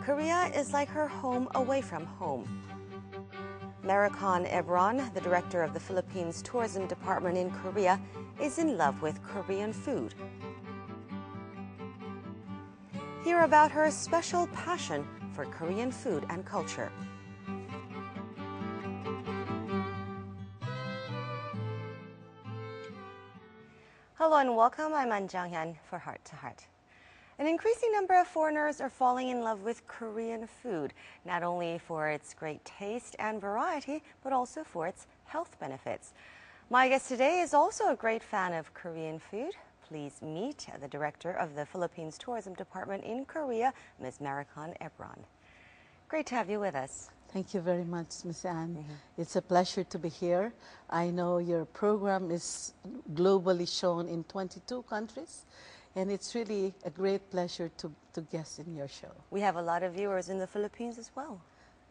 Korea is like her home away from home. Maricon Ebron, the director of the Philippines Tourism Department in Korea, is in love with Korean food. Hear about her special passion for Korean food and culture. Hello and welcome. I'm An Jang-hyun for Heart to Heart. An increasing number of foreigners are falling in love with Korean food, not only for its great taste and variety, but also for its health benefits. My guest today is also a great fan of Korean food. Please meet the director of the Philippines Tourism Department in Korea, Ms. Maricon Ebron. Great to have you with us. Thank you very much, Ms. Anne. It's a pleasure to be here. I know your program is globally shown in 22 countries, and it's really a great pleasure to guest in your show. We have a lot of viewers in the Philippines as well.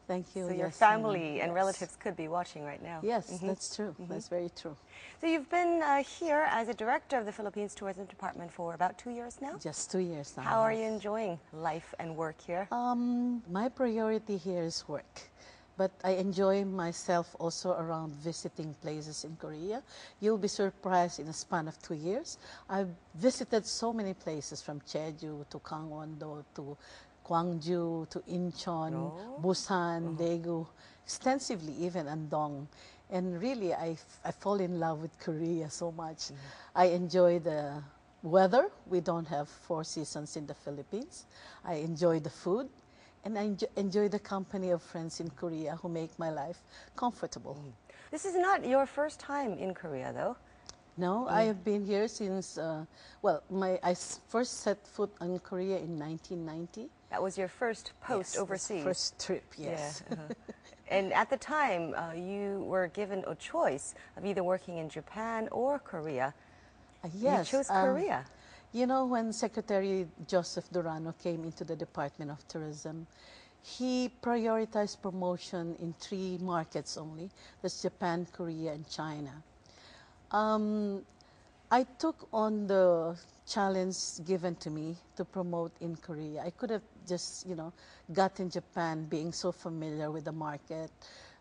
Thank you. So your family and relatives could be watching right now. Yes, that's true. That's very true. So you've been here as a director of the Philippines Tourism Department for about 2 years now? Just 2 years now. How are you enjoying life and work here? My priority here is work. But I enjoy myself also around visiting places in Korea. You'll be surprised in a span of 2 years. I've visited so many places from Jeju to Gangwon-do to Gwangju to Incheon, Busan, Daegu, extensively even Andong. And really, I fall in love with Korea so much. I enjoy the weather. We don't have 4 seasons in the Philippines. I enjoy the food. And I enjoy the company of friends in Korea who make my life comfortable. This is not your first time in Korea, though. No, I have been here since, I first set foot in Korea in 1990. That was your first post overseas? First trip, yes. Yeah. And at the time, you were given a choice of either working in Japan or Korea. Yes. You chose Korea. You know, when Secretary Joseph Durano came into the Department of Tourism, he prioritized promotion in 3 markets only. That's Japan, Korea, and China. I took on the challenge given to me to promote in Korea. I could have just, got in Japan, being so familiar with the market,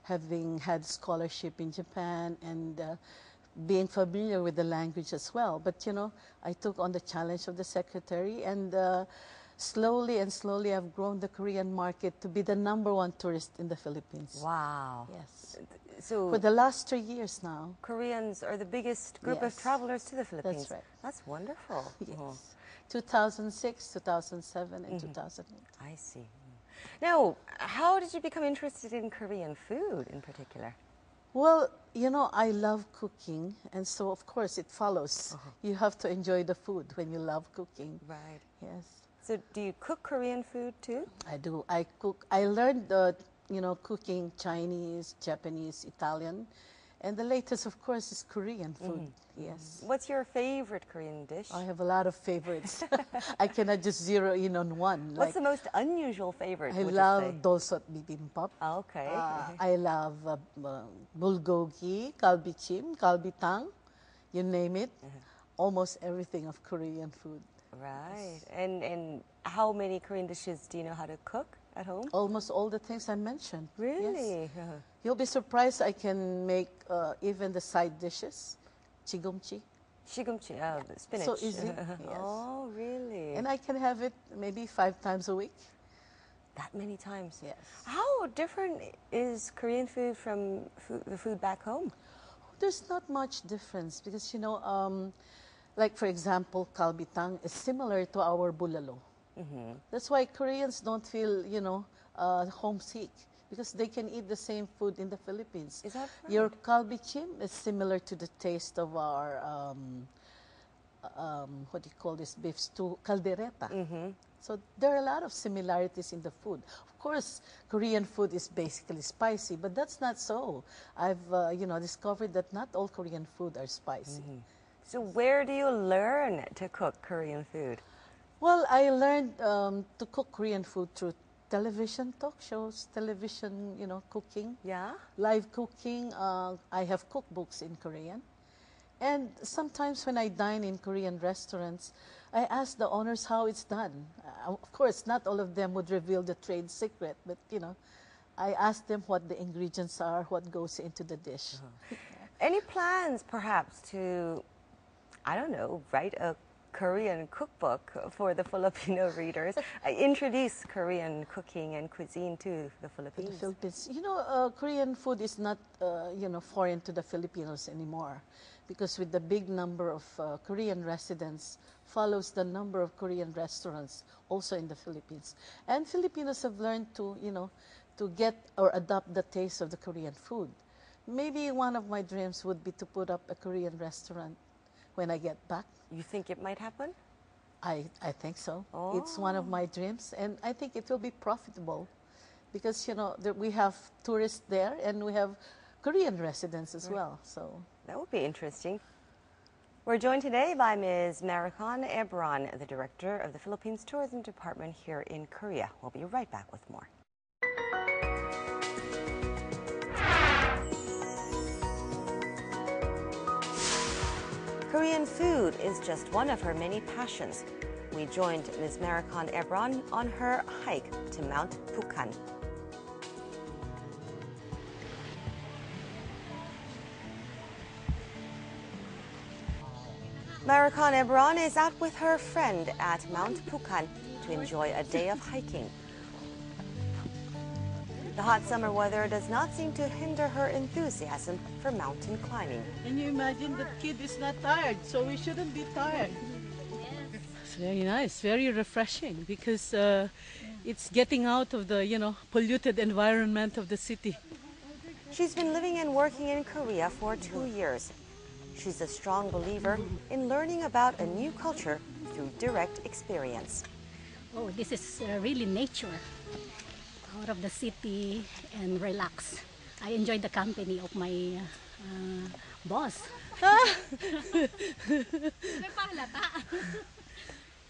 having had scholarship in Japan, and being familiar with the language as well. But, I took on the challenge of the secretary, and slowly I've grown the Korean market to be the #1 tourist in the Philippines. Wow. Yes. So for the last 3 years now. Koreans are the biggest group of travelers to the Philippines. That's right. That's wonderful. Yes. 2006, 2007, and 2008. I see. Now, how did you become interested in Korean food in particular? Well, I love cooking, and so of course it follows. You have to enjoy the food when you love cooking. Right. Yes. So do you cook Korean food too? I do. I cook. I learned cooking Chinese, Japanese, Italian, and the latest, of course, is Korean food. Yes. What's your favorite Korean dish? I have a lot of favorites. I cannot just zero in on one. What's the most unusual favorite? I love dolsot bibimbap. Okay. I love bulgogi, kalbichim, kalbitang, you name it. Almost everything of Korean food. Right. And how many Korean dishes do you know how to cook at home? Almost all the things I mentioned. Really? Yes. You'll be surprised I can make even the side dishes. Chigumchi. Chigumchi, the spinach. So easy. Yes. Oh, really? And I can have it maybe 5 times a week. That many times? Yes. How different is Korean food from the food back home? There's not much difference because, like for example, kalbitang is similar to our bulalo. That's why Koreans don't feel, homesick, because they can eat the same food in the Philippines. Is that right? Your kalbichim is similar to the taste of our, what do you call this, beef stew, caldereta. So there are a lot of similarities in the food. Of course, Korean food is basically spicy, but that's not so. I've, discovered that not all Korean food are spicy. So where do you learn to cook Korean food? Well, I learned to cook Korean food through television talk shows, television, cooking. Yeah? Live cooking. I have cookbooks in Korean. And sometimes when I dine in Korean restaurants, I asked the owners how it's done. Of course, not all of them would reveal the trade secret, but I asked them what the ingredients are, what goes into the dish. Any plans, perhaps, to, I don't know, write a Korean cookbook for the Filipino readers, introduce Korean cooking and cuisine to the Philippines? The Philippines. Korean food is not, foreign to the Filipinos anymore, because with the big number of Korean residents follows the number of Korean restaurants also in the Philippines. And Filipinos have learned to, to get or adopt the taste of the Korean food. Maybe one of my dreams would be to put up a Korean restaurant when I get back. You think it might happen? I think so. Oh. It's one of my dreams, and I think it will be profitable because, we have tourists there and we have Korean residents as well. So that would be interesting. We're joined today by Ms. Maricon Ebron, the Director of the Philippines Tourism Department here in Korea. We'll be right back with more. Korean food is just one of her many passions. We joined Ms. Maricon Ebron on her hike to Mount Pukan. Maricon Ebron is out with her friend at Mount Pukan to enjoy a day of hiking. The hot summer weather does not seem to hinder her enthusiasm for mountain climbing. Can you imagine the kid is not tired, so we shouldn't be tired. It's very nice, very refreshing because it's getting out of the, polluted environment of the city. She's been living and working in Korea for 2 years. She's a strong believer in learning about a new culture through direct experience. Oh, this is really nature. Out of the city and relax. I enjoy the company of my boss.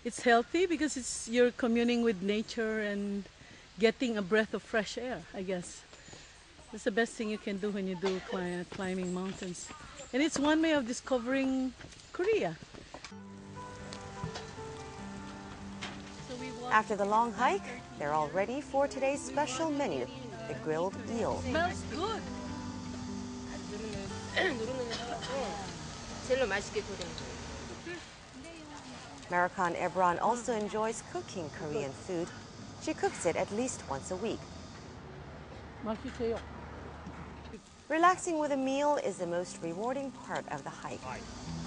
It's healthy because you're communing with nature and getting a breath of fresh air, I guess. That's the best thing you can do when you do climbing mountains. And it's one way of discovering Korea. After the long hike, they're all ready for today's special menu, the grilled eel. Smells good. Maricon Ebron also enjoys cooking Korean food. She cooks it at least once a week. Relaxing with a meal is the most rewarding part of the hike.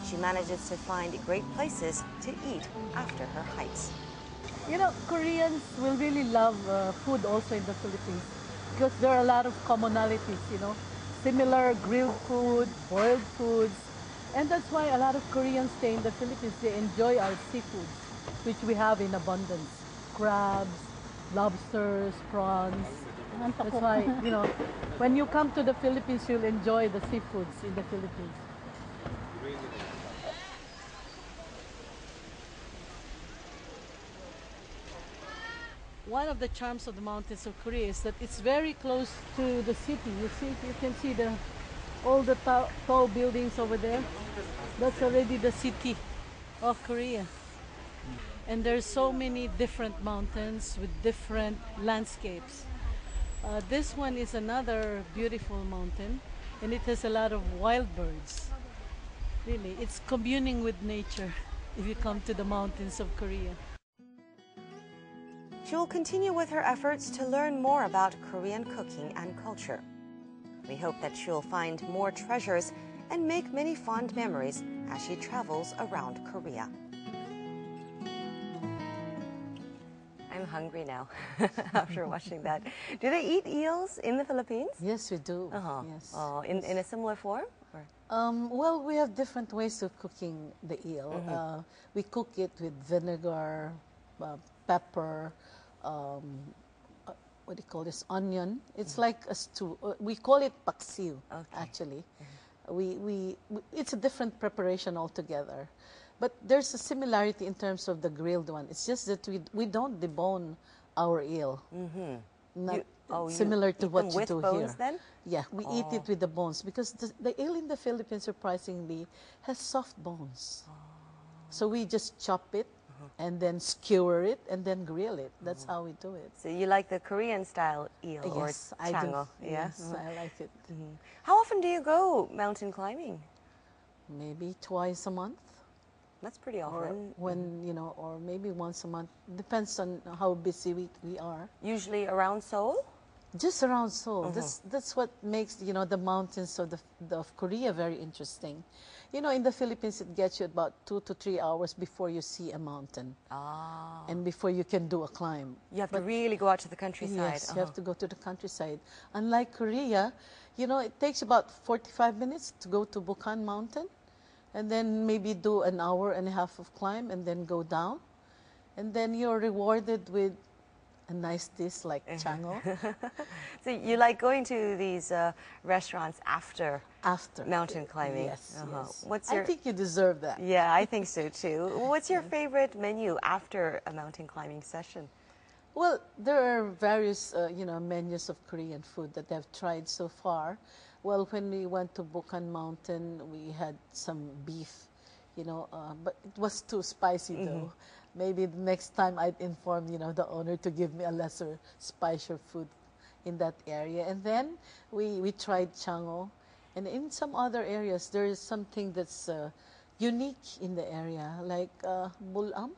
She manages to find great places to eat after her hikes. Koreans will really love food also in the Philippines because there are a lot of commonalities, similar grilled food, boiled foods. And that's why a lot of Koreans stay in the Philippines. They enjoy our seafoods, which we have in abundance. Crabs, lobsters, prawns. That's why, when you come to the Philippines, you'll enjoy the seafoods in the Philippines. One of the charms of the mountains of Korea is that it's very close to the city. You can see all the tall buildings over there. That's already the city of Korea. And there's so many different mountains with different landscapes. This one is another beautiful mountain, and it has a lot of wild birds. Really, it's communing with nature if you come to the mountains of Korea. She will continue with her efforts to learn more about Korean cooking and culture. We hope that she'll find more treasures and make many fond memories as she travels around Korea. I'm hungry now after watching that. Do they eat eels in the Philippines? Yes, we do. Yes. Oh, in a similar form? Or? Well, we have different ways of cooking the eel. We cook it with vinegar, pepper, what do you call this, onion. It's like a stew. We call it paksiw, actually. It's a different preparation altogether. But there's a similarity in terms of the grilled one. It's just that we don't debone our eel. Not similar to what you do bones, here. Then? Yeah, we eat it with the bones because the eel in the Philippines, surprisingly, has soft bones. So we just chop it and then skewer it, and then grill it. That's how we do it. So you like the Korean style eel Yes, or I do. chango? Yeah. Yes, I like it. How often do you go mountain climbing? Maybe twice a month, That's pretty or often. when or maybe once a month. Depends on how busy we are. Usually around Seoul? Just around Seoul. That's what makes the mountains of Korea very interesting. In the Philippines, it gets you about 2 to 3 hours before you see a mountain, and before you can do a climb. You have to really go out to the countryside. Yes, you have to go to the countryside. Unlike Korea, it takes about 45 minutes to go to Bukhan Mountain, and then maybe do an hour and a half of climb, and then go down, and then you're rewarded with a nice dish like chango. So you like going to these restaurants after mountain climbing? Yes, yes. What's your? I think you deserve that. Yeah, I think so too. What's your favorite menu after a mountain climbing session? Well, there are various menus of Korean food that I've tried so far. Well, when we went to Bukhan Mountain, we had some beef, but it was too spicy though. Maybe the next time I'd inform, the owner to give me a lesser, spicier food in that area. And then we tried chango. And in some other areas, there is something that's unique in the area, like Bulam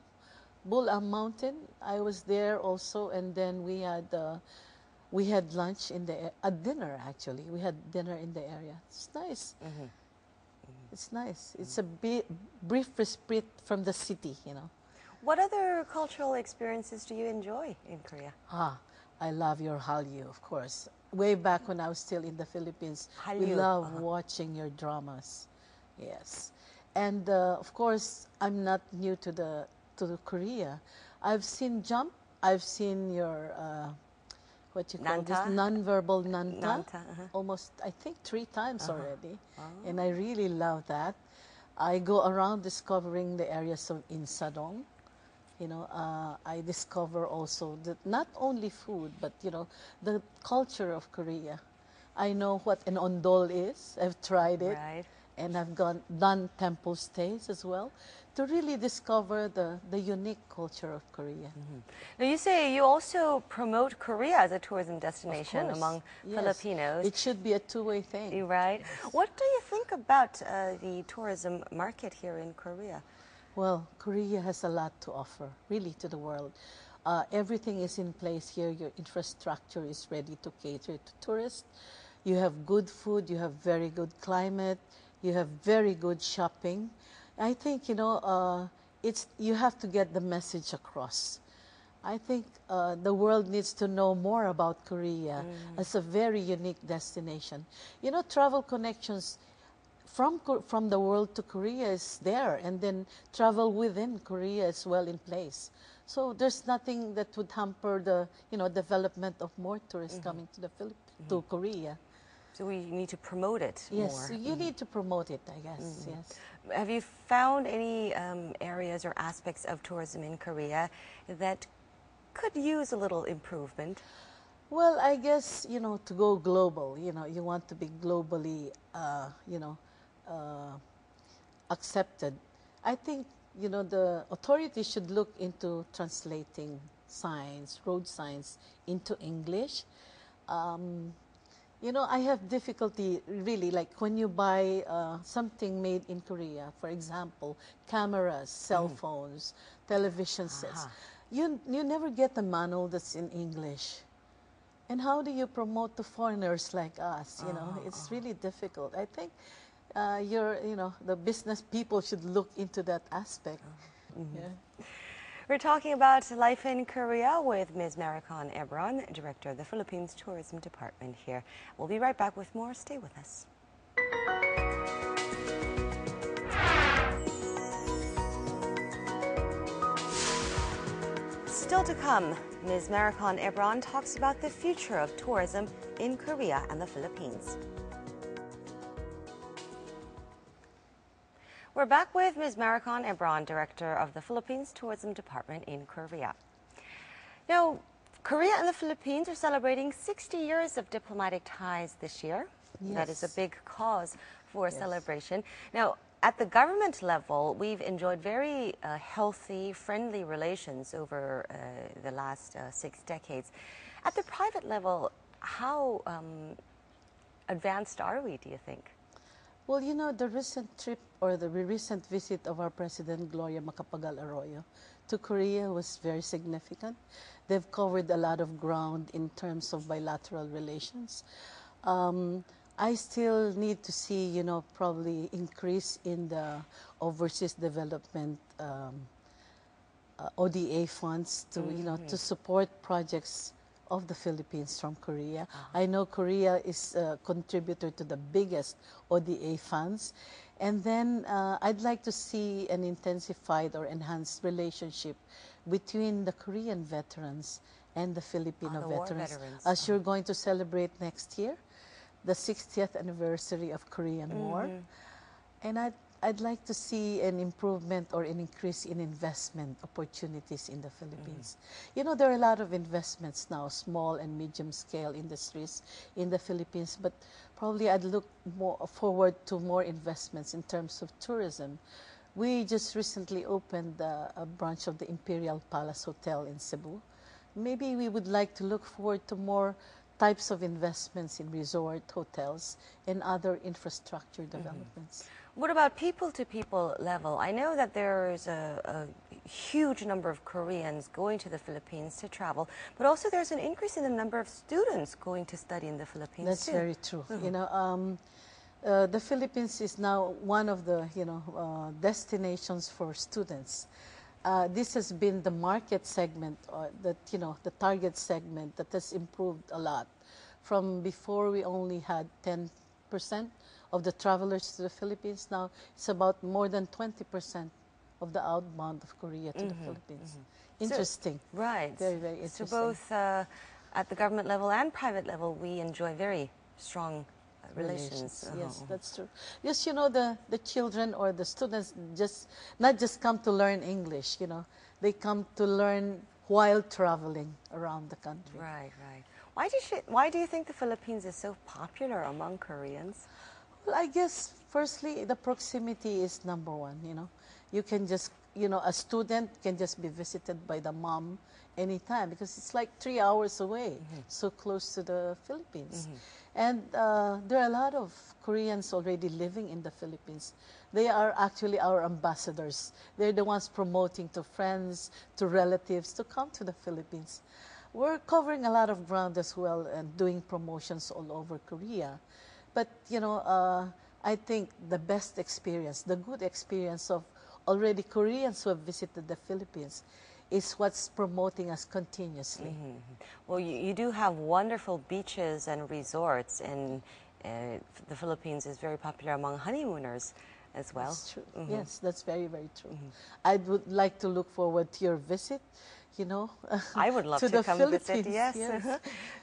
Mountain. I was there also, and then we had lunch dinner actually. We had dinner in the area. It's nice. It's nice. It's a brief respite from the city, What other cultural experiences do you enjoy in Korea? I love your Hallyu, of course. Way back when I was still in the Philippines, we Hallyu, love watching your dramas. Yes, and of course, I'm not new to Korea. I've seen jump. I've seen your what you call this Nanta? non-verbal nanta. Nanta, Almost, I think, 3 times already, and I really love that. I go around discovering the areas of Insadong. I discover also that not only food, but the culture of Korea. I know what an ondol is. I've tried it, Right. and I've done temple stays as well to really discover the unique culture of Korea. Now you say you also promote Korea as a tourism destination Of course, among yes. Filipinos. It should be a two-way thing. Right. What do you think about the tourism market here in Korea? Well, Korea has a lot to offer, really, to the world. Everything is in place here. Your infrastructure is ready to cater to tourists. You have good food. You have very good climate. You have very good shopping. I think, you have to get the message across. I think the world needs to know more about Korea as a very unique destination. Travel connections from the world to Korea is there, and then travel within Korea is well in place. So there's nothing that would hamper the development of more tourists coming to to Korea. So we need to promote it Yes, more. so you need to promote it, I guess. Yes. Have you found any areas or aspects of tourism in Korea that could use a little improvement? Well, I guess to go global, you want to be globally, accepted. I think the authorities should look into translating road signs into English. I have difficulty really, like when you buy something made in Korea, for example, cameras, cell phones, television sets. You never get a manual that's in English. And how do you promote to foreigners like us? It's really difficult. I think the business people should look into that aspect. Yeah. We're talking about life in Korea with Ms. Maricon Ebron, Director of the Philippines Tourism Department here. We'll be right back with more. Stay with us. Still to come, Ms. Maricon Ebron talks about the future of tourism in Korea and the Philippines. We're back with Ms. Maricon Ebron, Director of the Philippines Tourism Department in Korea. Now, Korea and the Philippines are celebrating 60 years of diplomatic ties this year. Yes. That is a big cause for celebration. Now, at the government level, we've enjoyed very healthy, friendly relations over the last 6 decades. At the private level, how advanced are we, do you think? Well, you know, the recent trip or the recent visit of our President Gloria Macapagal Arroyo to Korea was very significant. They've covered a lot of ground in terms of bilateral relations. I still need to see, you know, probably increase in the overseas development ODA funds to, you know, to support projects of the Philippines from Korea. I know Korea is a contributor to the biggest ODA funds. And then I'd like to see an intensified or enhanced relationship between the Korean veterans and the Filipino the war veterans. veterans. As you're going to celebrate next year, the 60th anniversary of Korean War. And I'd like to see an improvement or an increase in investment opportunities in the Philippines. You know, there are a lot of investments now, small and medium scale industries in the Philippines, but probably I'd look more forward to more investments in terms of tourism. We just recently opened a branch of the Imperial Palace Hotel in Cebu. Maybe we would like to look forward to more types of investments in resort hotels and other infrastructure developments. What about people-to-people level? I know that there's a huge number of Koreans going to the Philippines to travel, but also there's an increase in the number of students going to study in the Philippines That's too. very true. You know, the Philippines is now one of the, you know, destinations for students. This has been the market segment, that, you know, the target segment that has improved a lot. From before we only had 10% of the travelers to the Philippines, now it's about more than 20% of the outbound of Korea to the Philippines. Interesting. So, right. Very, very interesting. So both at the government level and private level, we enjoy very strong relations. Yes, that's true. Yes, you know, the children or the students not just come to learn English, you know, they come to learn while traveling around the country. Right, right. Why do you think the Philippines is so popular among Koreans? Well, I guess firstly, the proximity is number one, you know. You can just, you know, a student can just be visited by the mom anytime because it's like 3 hours away, so close to the Philippines. And there are a lot of Koreans already living in the Philippines. They are actually our ambassadors. They're the ones promoting to friends, to relatives to come to the Philippines. We're covering a lot of ground as well and doing promotions all over Korea. But, you know, I think the best experience, the good experience of already Koreans who have visited the Philippines is what's promoting us continuously. Well, you do have wonderful beaches and resorts, and the Philippines is very popular among honeymooners as well. That's true. Yes, that's very, very true. I would like to look forward to your visit, you know. I would love to to the come visit, Philippines, yes.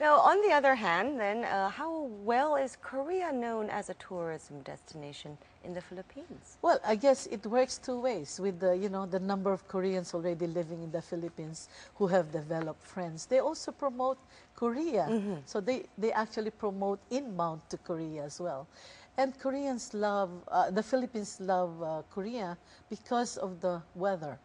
Now, on the other hand, then, how well is Korea known as a tourism destination in the Philippines? Well, I guess it works two ways with the, you know, the number of Koreans already living in the Philippines who have developed friends. They also promote Korea. So they actually promote inbound to Korea as well. And Koreans love, the Philippines love Korea because of the weather.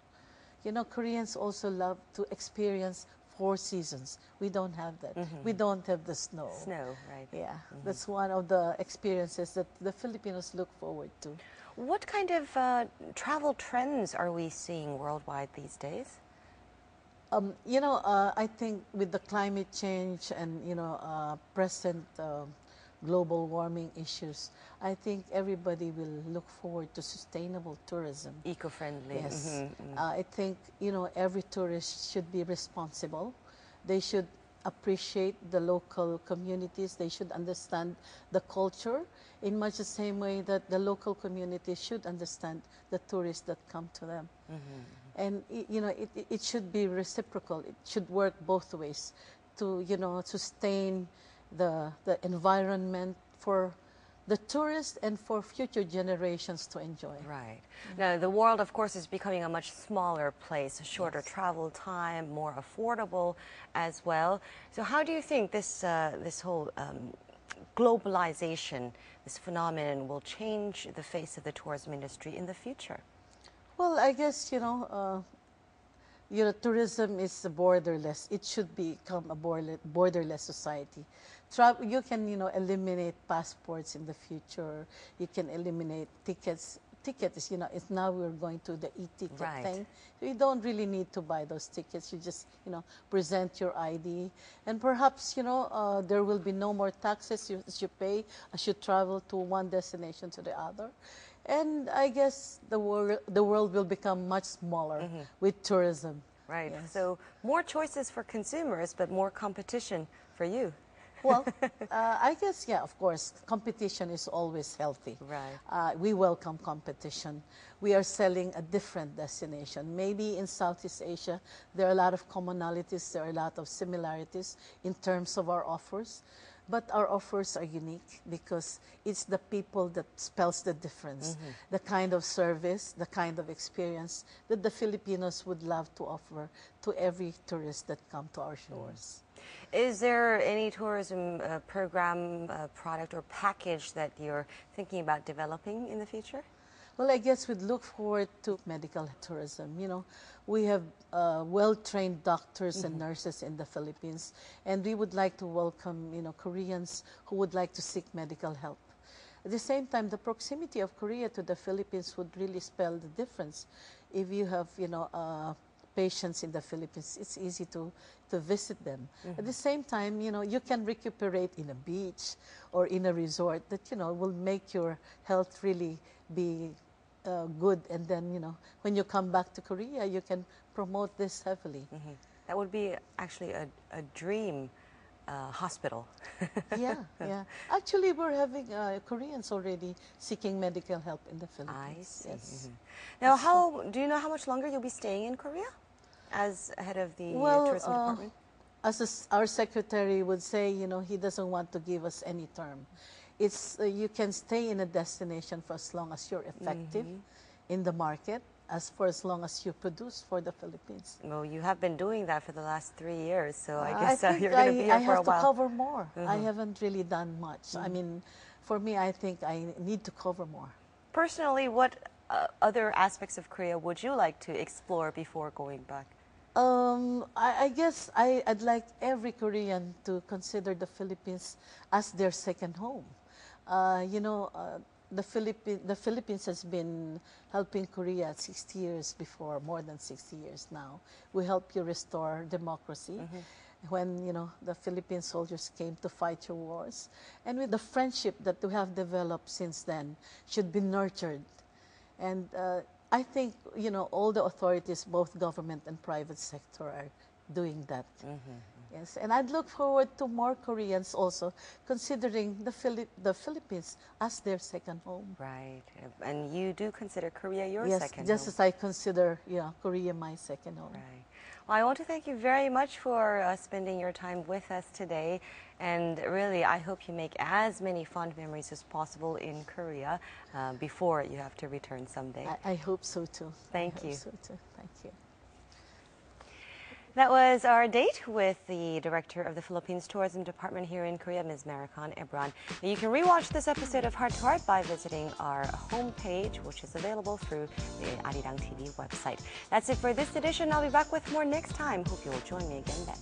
You know, Koreans also love to experience 4 seasons. We don't have that. We don't have the snow. Snow, right. Yeah, that's one of the experiences that the Filipinos look forward to. What kind of travel trends are we seeing worldwide these days? You know, I think with the climate change and, you know, present global warming issues, I think everybody will look forward to sustainable tourism. Eco-friendly. Yes. I think, you know, every tourist should be responsible. They should appreciate the local communities. They should understand the culture in much the same way that the local community should understand the tourists that come to them. And, you know, it should be reciprocal. It should work both ways to, you know, sustain the environment for the tourists and for future generations to enjoy. Right. Now, the world, of course, is becoming a much smaller place, a shorter travel time, more affordable as well. So how do you think this whole globalization, this phenomenon, will change the face of the tourism industry in the future? Well, I guess, tourism is borderless. It should become a borderless society. You can, eliminate passports in the future. You can eliminate tickets. Tickets, it's now we're going to the e-ticket thing. So you don't really need to buy those tickets. You just, present your ID. And perhaps, there will be no more taxes as you pay as you travel to one destination to the other. And I guess the world will become much smaller with tourism. Right. Yes. So more choices for consumers, but more competition for you. Well, I guess, yeah, of course, competition is always healthy. Right. We welcome competition. We are selling a different destination. Maybe in Southeast Asia, there are a lot of commonalities, there are a lot of similarities in terms of our offers. But our offers are unique because it's the people that spells the difference, the kind of service, the kind of experience that the Filipinos would love to offer to every tourist that come to our shores. Is there any tourism program, product, or package that you're thinking about developing in the future? Well, I guess we'd look forward to medical tourism. We have well-trained doctors and nurses in the Philippines, and we would like to welcome, Koreans who would like to seek medical help. At the same time, the proximity of Korea to the Philippines would really spell the difference. If you have, patients in the Philippines, it's easy to visit them. At the same time, you can recuperate in a beach or in a resort that, will make your health really be good. And then, when you come back to Korea, you can promote this heavily. That would be actually a dream hospital. Yeah. Actually, we're having Koreans already seeking medical help in the Philippines. I see. Yes. Now, do you know how much longer you'll be staying in Korea as head of the tourism department? As our secretary would say, he doesn't want to give us any term. It's you can stay in a destination for as long as you're effective in the market, for as long as you produce for the Philippines. Well, you have been doing that for the last 3 years, so I guess you're I going to be here for a while. have to cover more. I haven't really done much. I mean, for me, I think I need to cover more. Personally, what other aspects of Korea would you like to explore before going back? I guess I'd like every Korean to consider the Philippines as their second home. The Philippines has been helping Korea 60 years before, more than 60 years now. We help you restore democracy when, the Philippine soldiers came to fight your wars. And with the friendship that we have developed since then should be nurtured. And I think, all the authorities, both government and private sector, are doing that. Yes, and I'd look forward to more Koreans also considering the Philippines as their second home. Right, and you do consider Korea your second home? Yes, just as I consider Korea my second home. Right. Well, I want to thank you very much for spending your time with us today. And really, I hope you make as many fond memories as possible in Korea before you have to return someday. I hope so too. Thank you. I hope so too. Thank you. That was our date with the Director of the Philippines Tourism Department here in Korea, Ms. Maricon Ebron. Now, you can rewatch this episode of Heart to Heart by visiting our homepage, which is available through the Arirang TV website. That's it for this edition. I'll be back with more next time. Hope you'll join me again then.